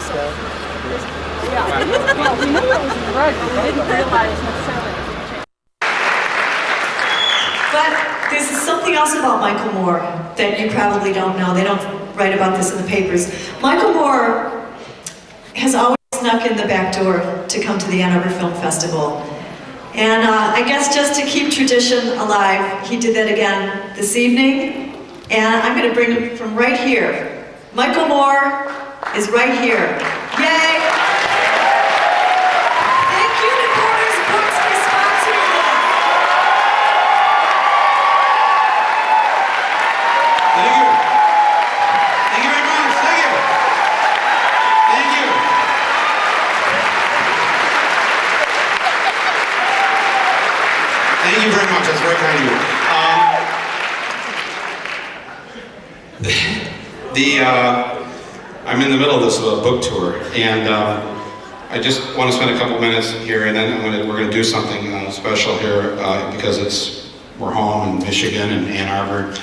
stuff. Yeah, well, we knew it was in the road, but we didn't realize necessarily it was going to change. But there's something else about Michael Moore that you probably don't know. They don't write about this in the papers. Michael Moore has always snuck in the back door to come to the Ann Arbor Film Festival. And I guess just to keep tradition alive, he did that again this evening. And I'm going to bring him from right here. Michael Moore is right here. Yay! Thank you to Porter's Books for sponsoring that. Thank you. Thank you very much. Thank you. Thank you. Thank you very much. That's very kind of you. I'm in the middle of this book tour, and I just want to spend a couple minutes here, and then we're going to do something special here because we're home in Michigan and Ann Arbor.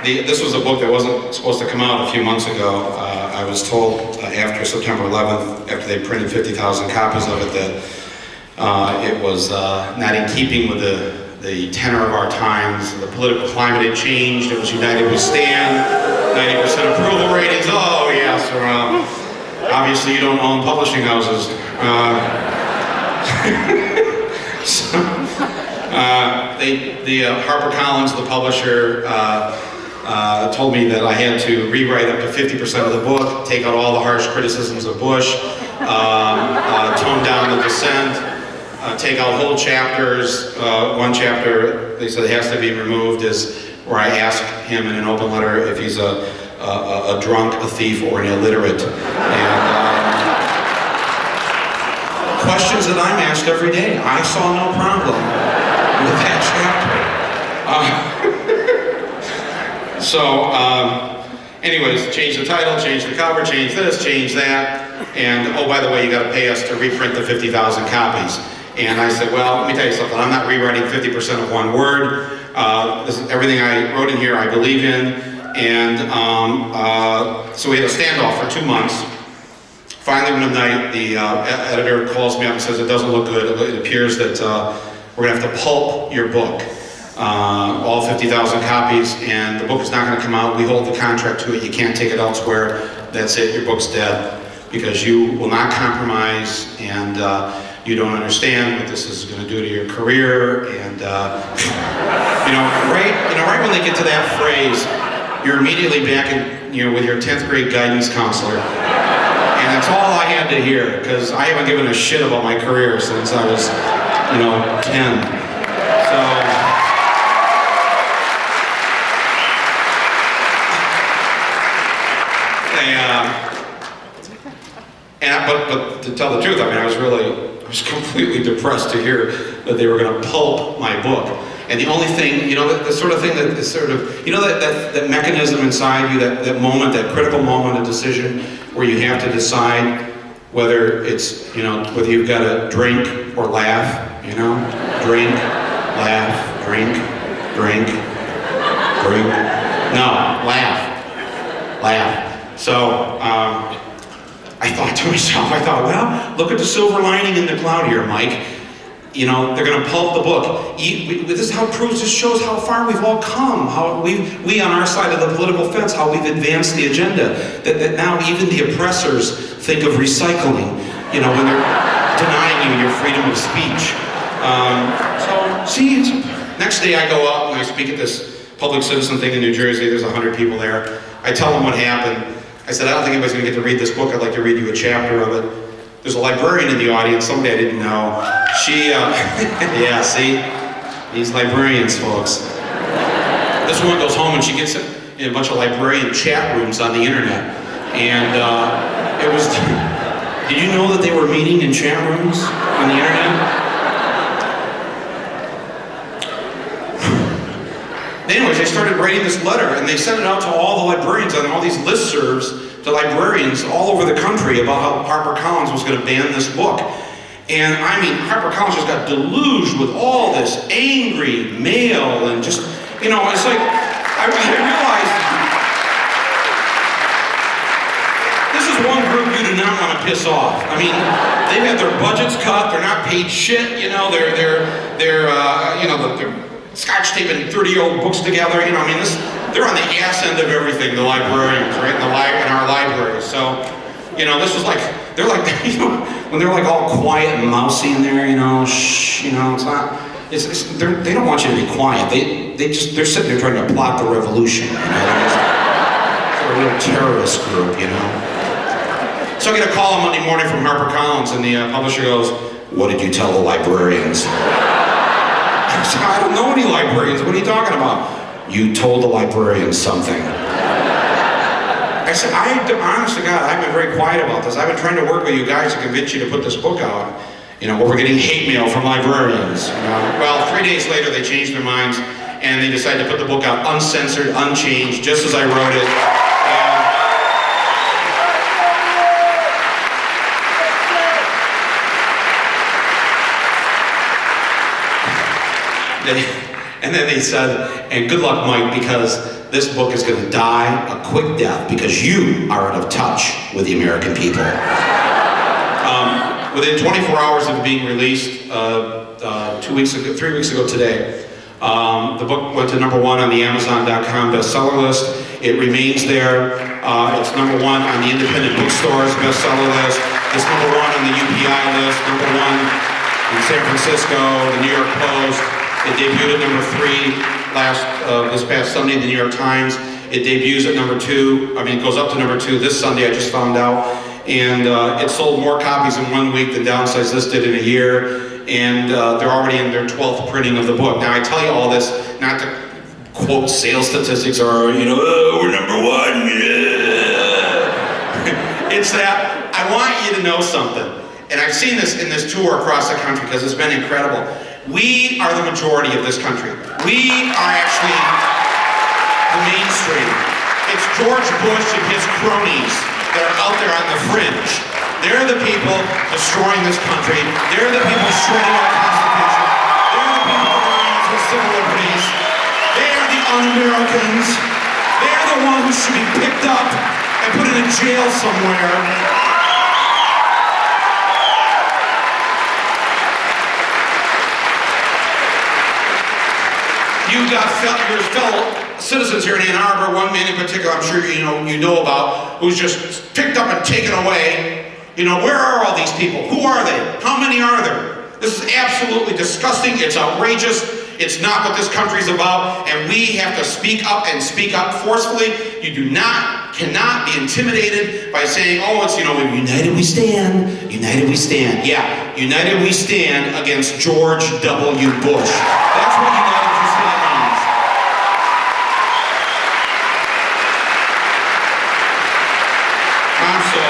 This was a book that wasn't supposed to come out a few months ago. I was told after September 11th, after they printed 50,000 copies of it, that it was not in keeping with the tenor of our times. The political climate had changed. It was United We Stand, 90% approval ratings. Oh yes, obviously you don't own publishing houses. HarperCollins, the publisher, told me that I had to rewrite up to 50% of the book, take out all the harsh criticisms of Bush, tone down the dissent, take out whole chapters. One chapter, they said, has to be removed, is where I ask him in an open letter if he's a drunk, a thief, or an illiterate. And questions that I'm asked every day. I saw no problem with that chapter. Anyways, change the title, change the cover, change this, change that, and oh, by the way, you got to pay us to reprint the 50,000 copies. And I said, well, let me tell you something, I'm not rewriting 50% of one word. This is everything I wrote in here I believe in. And so we had a standoff for 2 months. Finally, one night, the editor calls me up and says, it doesn't look good. It appears that we're going to have to pulp your book. All 50,000 copies, and the book is not going to come out. We hold the contract to it. You can't take it elsewhere. That's it. Your book's dead. Because you will not compromise, and you don't understand what this is going to do to your career, and right when they get to that phrase, you're immediately back in, with your 10th grade guidance counselor, and that's all I had to hear, because I haven't given a shit about my career since I was, 10. But to tell the truth, I mean, I was completely depressed to hear that they were going to pulp my book. And the only thing, the sort of thing that is sort of, that mechanism inside you, that moment, that critical moment of decision where you have to decide whether it's, whether you've got to drink or laugh, drink, laugh, drink, drink, drink. No, laugh. So, I thought to myself, well, look at the silver lining in the cloud here, Mike. They're going to pulp the book. This shows how far we've all come, how we on our side of the political fence, how we've advanced the agenda, that now even the oppressors think of recycling, when they're denying you your freedom of speech. Next day I go out and I speak at this public citizen thing in New Jersey. There's 100 people there. I tell them what happened. I said, I don't think anybody's going to get to read this book. I'd like to read you a chapter of it. There's a librarian in the audience, somebody I didn't know. She, yeah, see? These librarians, folks. This woman goes home and she gets in a bunch of librarian chat rooms on the internet. And it was, did you know that they were meeting in chat rooms on the internet? Anyways, they started writing this letter, and they sent it out to all the librarians on all these listservs to librarians all over the country about how HarperCollins was going to ban this book. And I mean, HarperCollins just got deluged with all this angry mail and just, it's like, I realized, piss off. I mean, they've had their budgets cut, they're not paid shit, you know, they're scotch taping 30-year-old books together, you know, I mean, they're on the ass end of everything, the librarians, right, in our libraries. So, you know, this was like, they're like, you know, when they're like all quiet and mousy in there, you know, shh, you know, it's not, they don't want you to be quiet. They're sitting there trying to plot the revolution, you know, they're a little terrorist group, you know. So I get a call on Monday morning from HarperCollins, and the publisher goes, "What did you tell the librarians?" I said, "I don't know any librarians. What are you talking about?" "You told the librarians something." I said, honest to God, I've been very quiet about this. I've been trying to work with you guys to convince you to put this book out. You know, we're getting hate mail from librarians. You know? Well, 3 days later, they changed their minds, and they decided to put the book out uncensored, unchanged, just as I wrote it. And then they said, "And good luck, Mike, because this book is going to die a quick death because you are out of touch with the American people." Within 24 hours of being released, 3 weeks ago today, the book went to #1 on the Amazon.com bestseller list. It remains there. It's #1 on the independent bookstores bestseller list. It's #1 on the UPI list, #1 in San Francisco, the New York Post. It debuted at #3 this past Sunday in the New York Times. It debuts at #2. I mean, it goes up to #2 this Sunday, I just found out. And it sold more copies in 1 week than Downsize This did in a year. And they're already in their 12th printing of the book. Now, I tell you all this not to quote sales statistics or, you know, "Oh, we're #1. Yeah." It's that I want you to know something. And I've seen this in this tour across the country because it's been incredible. We are the majority of this country. We are actually the mainstream. It's George Bush and his cronies that are out there on the fringe. They're the people destroying this country. They're the people shredding our Constitution. They're the people denying us our civil liberties. They are the un-Americans. They're the ones who should be picked up and put in a jail somewhere. You've got your fellow citizens here in Ann Arbor, one man in particular I'm sure you know about, who's just picked up and taken away. You know, where are all these people? Who are they? How many are there? This is absolutely disgusting. It's outrageous. It's not what this country's about, and we have to speak up and speak up forcefully. You cannot be intimidated by saying, "Oh, it's, you know, united we stand, united we stand." Yeah, united we stand against George W. Bush. That's what united we stand means. So,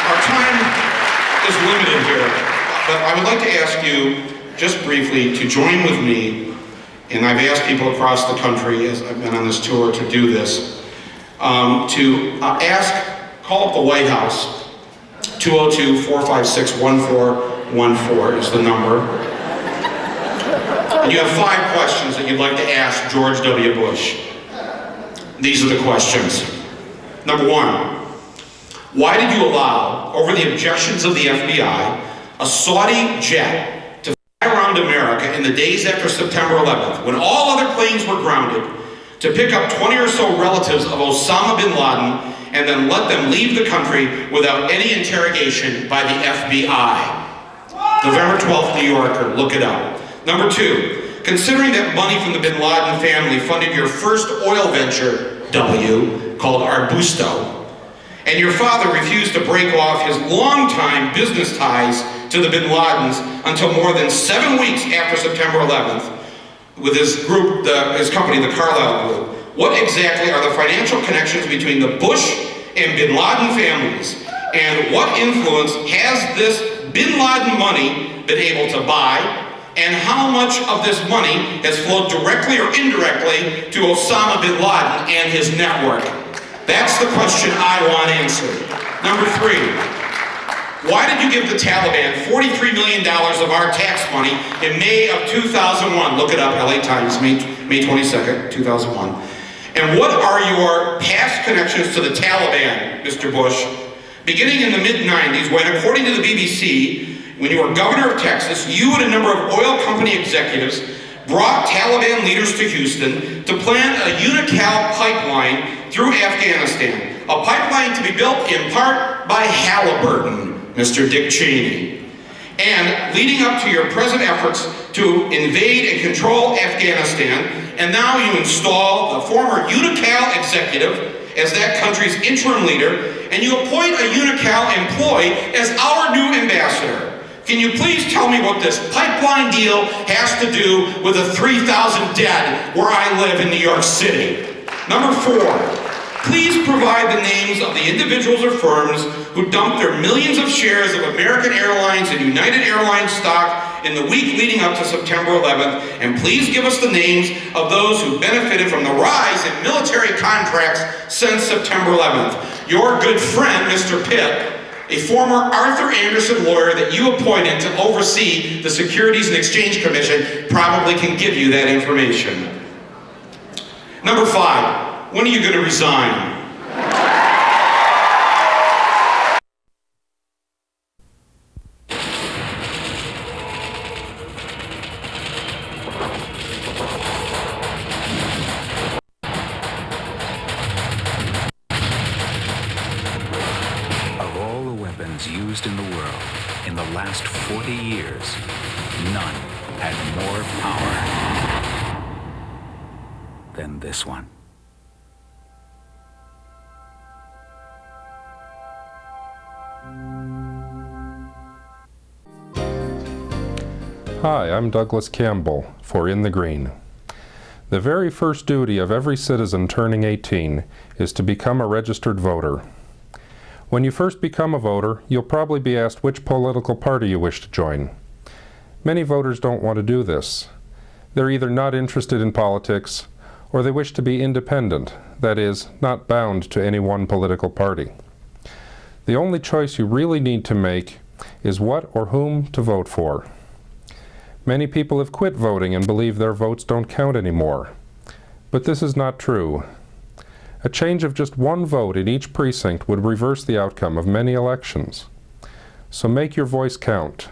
our time is limited here, but I would like to ask you, just briefly, to join with me, and I've asked people across the country as I've been on this tour to do this, call up the White House. 202-456-1414 is the number. And you have 5 questions that you'd like to ask George W. Bush. These are the questions. Number 1, why did you allow, over the objections of the FBI, a Saudi jet to fly around America in the days after September 11th, when all other planes were grounded, to pick up 20 or so relatives of Osama bin Laden and then let them leave the country without any interrogation by the FBI? November 12th, New Yorker, look it up. Number 2, considering that money from the bin Laden family funded your first oil venture, W, called Arbusto, and your father refused to break off his longtime business ties to the bin Ladens until more than 7 weeks after September 11th with his group, his company, the Carlyle Group. What exactly are the financial connections between the Bush and bin Laden families, and what influence has this bin Laden money been able to buy, and how much of this money has flowed directly or indirectly to Osama bin Laden and his network? That's the question I want answered. Number 3, why did you give the Taliban $43 million of our tax money in May of 2001? Look it up, LA Times, May 22nd, 2001. And what are your past connections to the Taliban, Mr. Bush? Beginning in the mid-90s, when, according to the BBC, when you were governor of Texas, you and a number of oil company executives brought Taliban leaders to Houston to plant a Unocal pipeline through Afghanistan. A pipeline to be built in part by Halliburton, Mr. Dick Cheney. And leading up to your present efforts to invade and control Afghanistan, and now you install the former Unocal executive as that country's interim leader, and you appoint a Unocal employee as our new ambassador. Can you please tell me what this pipeline deal has to do with the 3,000 dead where I live in New York City? Number 4, please provide the names of the individuals or firms who dumped their millions of shares of American Airlines and United Airlines stock in the week leading up to September 11th, and please give us the names of those who benefited from the rise in military contracts since September 11th. Your good friend, Mr. Pitt, a former Arthur Anderson lawyer that you appointed to oversee the Securities and Exchange Commission, probably can give you that information. Number 5, when are you going to resign? Used in the world in the last 40 years, none had more power than this one. Hi, I'm Douglas Campbell for In the Green. The very first duty of every citizen turning 18 is to become a registered voter. When you first become a voter, you'll probably be asked which political party you wish to join. Many voters don't want to do this. They're either not interested in politics, or they wish to be independent, that is, not bound to any one political party. The only choice you really need to make is what or whom to vote for. Many people have quit voting and believe their votes don't count anymore. But this is not true. A change of just one vote in each precinct would reverse the outcome of many elections. So make your voice count.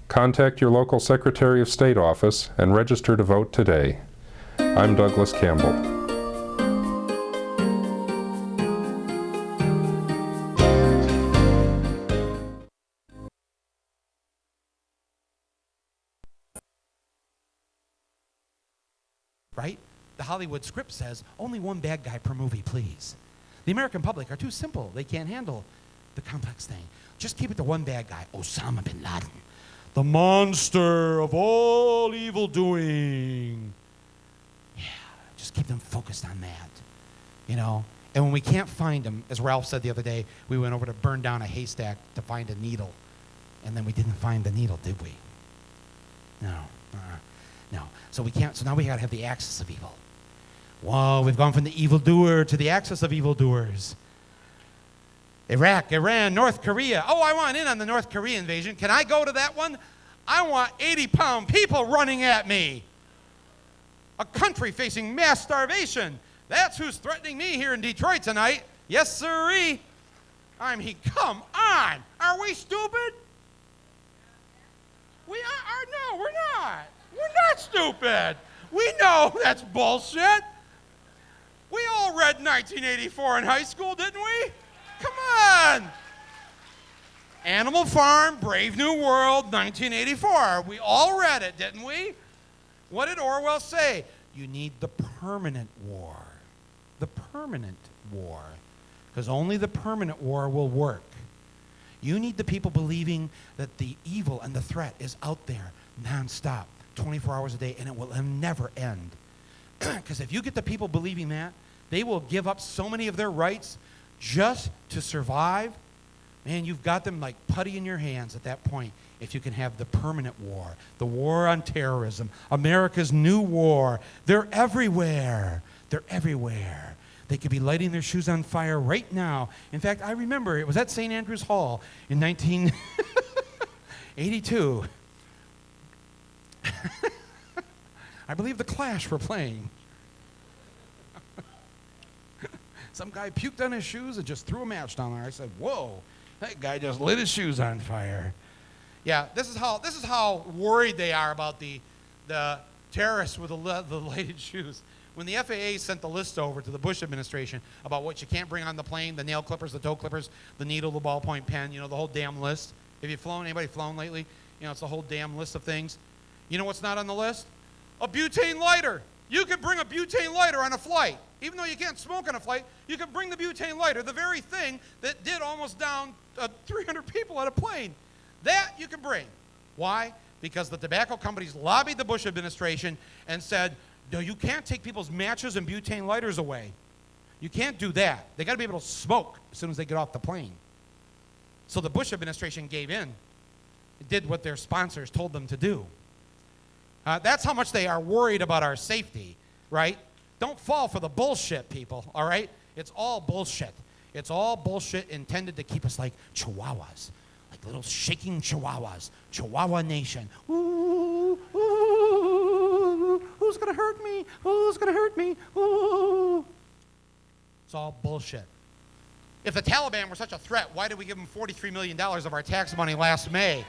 Contact your local Secretary of State office and register to vote today. I'm Douglas Campbell. Right? The Hollywood script says, only one bad guy per movie, please. The American public are too simple. They can't handle the complex thing. Just keep it to one bad guy, Osama bin Laden, the monster of all evil doing. Yeah, just keep them focused on that, you know? And when we can't find them, as Ralph said the other day, we went over to burn down a haystack to find a needle. And then we didn't find the needle, did we? No. No. So we can't, so now we gotta have the axis of evil. Whoa, we've gone from the evildoer to the axis of evildoers. Iraq, Iran, North Korea. Oh, I want in on the North Korea invasion. Can I go to that one? I want 80-pound people running at me. A country facing mass starvation. That's who's threatening me here in Detroit tonight. Yes, sirree. I mean, come on. Are we stupid? We are no, we're not. We're not stupid. We know that's bullshit. We all read 1984 in high school, didn't we? Come on. Animal Farm, Brave New World, 1984. We all read it, didn't we? What did Orwell say? You need the permanent war. The permanent war. Because only the permanent war will work. You need the people believing that the evil and the threat is out there nonstop, 24 hours a day, and it will never end. Because if you get the people believing that, they will give up so many of their rights just to survive. Man, you've got them like putty in your hands at that point if you can have the permanent war, the war on terrorism, America's new war. They're everywhere. They're everywhere. They could be lighting their shoes on fire right now. In fact, I remember it was at St. Andrews Hall in 1982. I believe the Clash were playing. Some guy puked on his shoes and just threw a match down there. I said, whoa. That guy just lit his shoes on fire. Yeah, this is how worried they are about the terrorists with the lighted shoes. When the FAA sent the list over to the Bush administration about what you can't bring on the plane, the nail clippers, the toe clippers, the needle, the ballpoint pen, you know, the whole damn list. Have you flown? Anybody flown lately? You know, it's a whole damn list of things. You know what's not on the list? A butane lighter. You could bring a butane lighter on a flight. Even though you can't smoke on a flight, you can bring the butane lighter, the very thing that did almost down 300 people on a plane. That you can bring. Why? Because the tobacco companies lobbied the Bush administration and said, no, you can't take people's matches and butane lighters away. You can't do that. They got to be able to smoke as soon as they get off the plane. So the Bush administration gave in. It did what their sponsors told them to do. That's how much they are worried about our safety, right? Don't fall for the bullshit, people, all right? It's all bullshit. It's all bullshit intended to keep us like chihuahuas, like little shaking chihuahuas. Chihuahua Nation. Ooh, ooh, who's going to hurt me? Who's going to hurt me? Ooh. It's all bullshit. If the Taliban were such a threat, why did we give them $43 million of our tax money last May?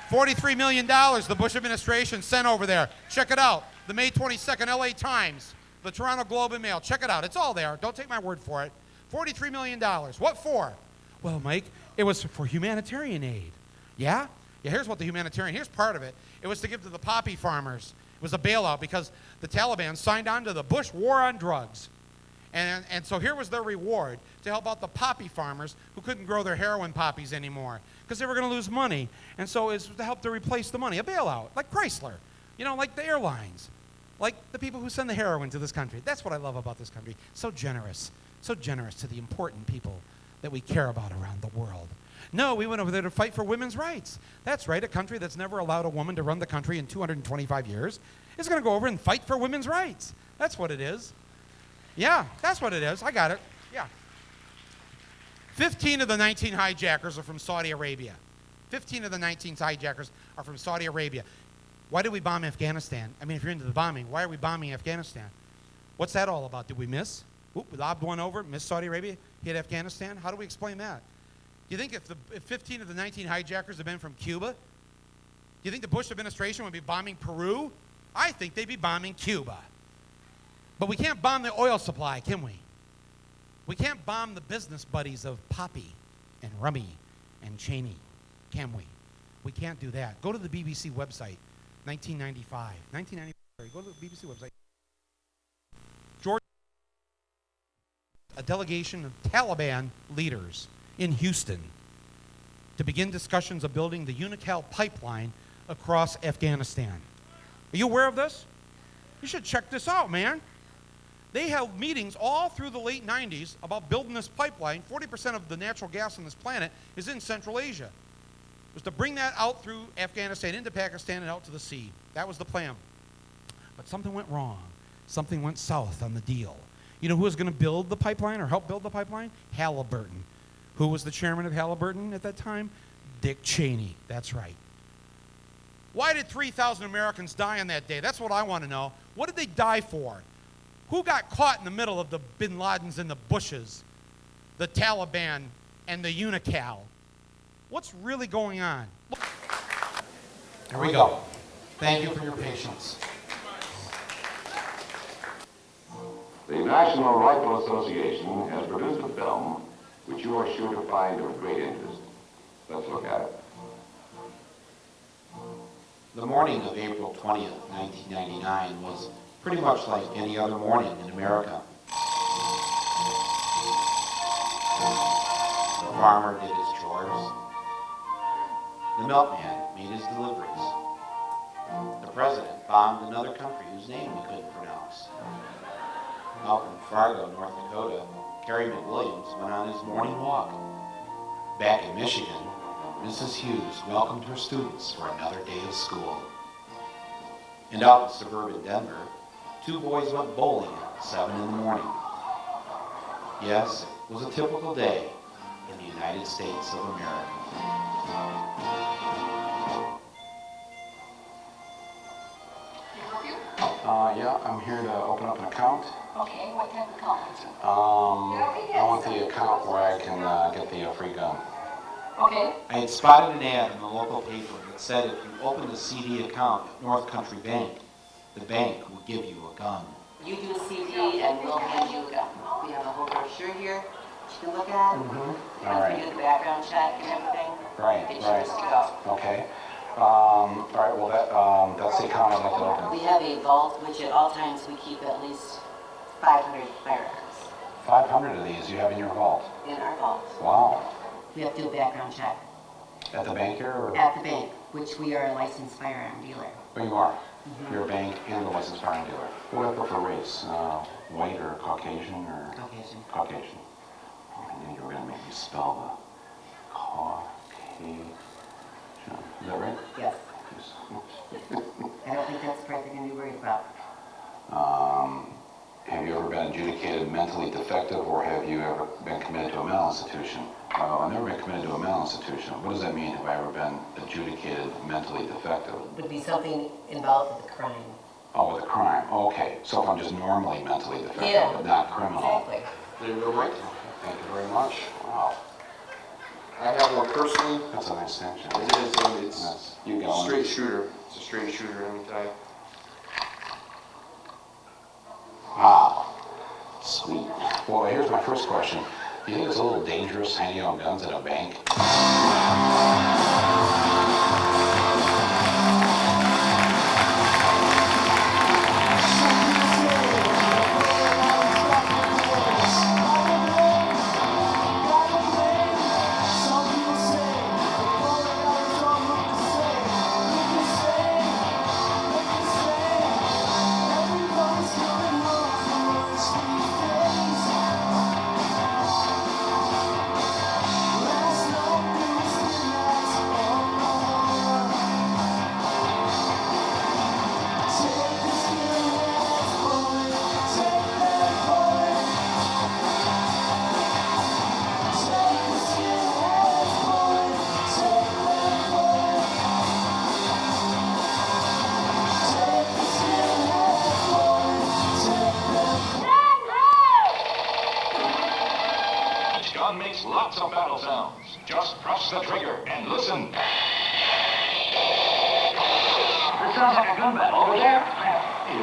$43 million the Bush administration sent over there. Check it out. The May 22nd LA Times, the Toronto Globe and Mail. Check it out. It's all there. Don't take my word for it. $43 million. What for? Well, Mike, it was for humanitarian aid. Yeah? Yeah, here's what the humanitarian, here's part of it. It was to give to the poppy farmers. It was a bailout because the Taliban signed on to the Bush war on drugs. And so here was their reward, to help out the poppy farmers who couldn't grow their heroin poppies anymore because they were going to lose money. And so it's to help to replace the money, a bailout, like Chrysler, you know, like the airlines, like the people who send the heroin to this country. That's what I love about this country. So generous to the important people that we care about around the world. No, we went over there to fight for women's rights. That's right, a country that's never allowed a woman to run the country in 225 years is going to go over and fight for women's rights. That's what it is. Yeah, that's what it is. I got it. Yeah. 15 of the 19 hijackers are from Saudi Arabia. 15 of the 19 hijackers are from Saudi Arabia. Why did we bomb Afghanistan? I mean, if you're into the bombing, why are we bombing Afghanistan? What's that all about? Did we miss? Oop, we lobbed one over, missed Saudi Arabia, hit Afghanistan? How do we explain that? Do you think if 15 of the 19 hijackers had been from Cuba, do you think the Bush administration would be bombing Peru? I think they'd be bombing Cuba. But we can't bomb the oil supply, can we? We can't bomb the business buddies of Poppy and Rummy and Cheney, can we? We can't do that. Go to the BBC website, 1995. 1995, go to the BBC website. George, a delegation of Taliban leaders in Houston to begin discussions of building the Unocal pipeline across Afghanistan. Are you aware of this? You should check this out, man. They held meetings all through the late 90s about building this pipeline. 40% of the natural gas on this planet is in Central Asia. It was to bring that out through Afghanistan, into Pakistan, and out to the sea. That was the plan. But something went wrong. Something went south on the deal. You know who was going to build the pipeline or help build the pipeline? Halliburton. Who was the chairman of Halliburton at that time? Dick Cheney. That's right. Why did 3,000 Americans die on that day? That's what I want to know. What did they die for? Who got caught in the middle of the bin Ladens and the Bushes, the Taliban and the Unocal? What's really going on? Here we go. Thank you for your patience. The National Rifle Association has produced a film which you are sure to find of great interest. Let's look at it. The morning of April 20th, 1999 was pretty much like any other morning in America. The farmer did his chores. The milkman made his deliveries. The president bombed another country whose name we couldn't pronounce. Out in Fargo, North Dakota, Kerry McWilliams went on his morning walk. Back in Michigan, Mrs. Hughes welcomed her students for another day of school. And out in suburban Denver, two boys went bowling at 7 in the morning. Yes, it was a typical day in the United States of America. Yeah, I'm here to open up an account. Okay, what type of account? I want the account where I can get the free gun. Okay. I had spotted an ad in the local paper that said if you opened a CD account at North Country Bank, the bank would give you a gun. You do a CD and we'll hand you a gun. We have a whole brochure here that you can look at. Mm-hmm. All right. Do the background check and everything. Right, Get right. yours to go. Okay. All right, well, that's the account I'd like to open. We have a vault, which at all times we keep at least 500 firearms 500 of these you have in your vault. in our vault. Wow. We have to do a background check At the bank here? Or? at the bank, which we are a licensed firearm dealer. Oh, you are? You're a bank and a licensed firearm dealer. What do I prefer race? White or Caucasian or? Caucasian. Caucasian. Oh, I knew you were going to make me spell the Caucasian. Is that right? Yes. I don't think that's the part they're going to be worried about. Have you ever been adjudicated mentally defective, or have you ever been committed to a mental institution? I've never been committed to a mental institution. What does that mean, have I ever been adjudicated mentally defective? Would be something involved with a crime. Oh, with a crime. Oh, okay. So if I'm just normally mentally defective, Yeah. but not criminal. Exactly. There you go, Mike. Okay, thank you very much. Wow. I have one personally. That's a nice extension. It is, and it's Yes. a straight shooter. It's a straight shooter every time. Wow. Sweet. Well, here's my first question. Do you think it's a little dangerous handing out guns at a bank? Gun makes lots of battle sounds. Just press the trigger and listen. It sounds like a gun battle over there.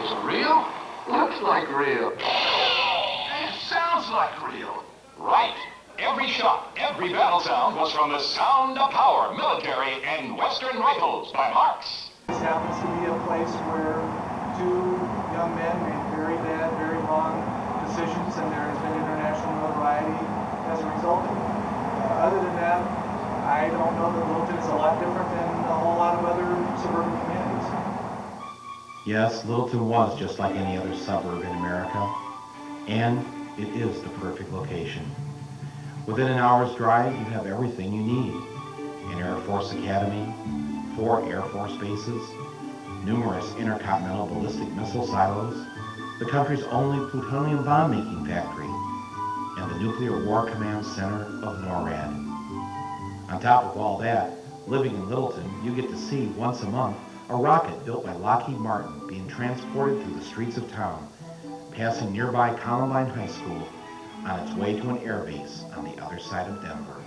Is it real? Looks like real. It sounds like real. Right. Every shot, every battle sound was from the Sound of Power Military and Western Rifles by Marks. This happens to be a place where two young men made very bad, very wrong decisions, and there has been international notoriety as a result of it. Other than that, I don't know that Littleton is a lot different than a whole lot of other suburban communities. Yes, Littleton was just like any other suburb in America, and it is the perfect location. Within an hour's drive, you have everything you need. An Air Force Academy, 4 Air Force bases, numerous intercontinental ballistic missile silos, the country's only plutonium bomb-making factory, and the Nuclear War Command Center of NORAD. On top of all that, living in Littleton, you get to see once a month a rocket built by Lockheed Martin being transported through the streets of town, passing nearby Columbine High School on its way to an air base on the other side of Denver.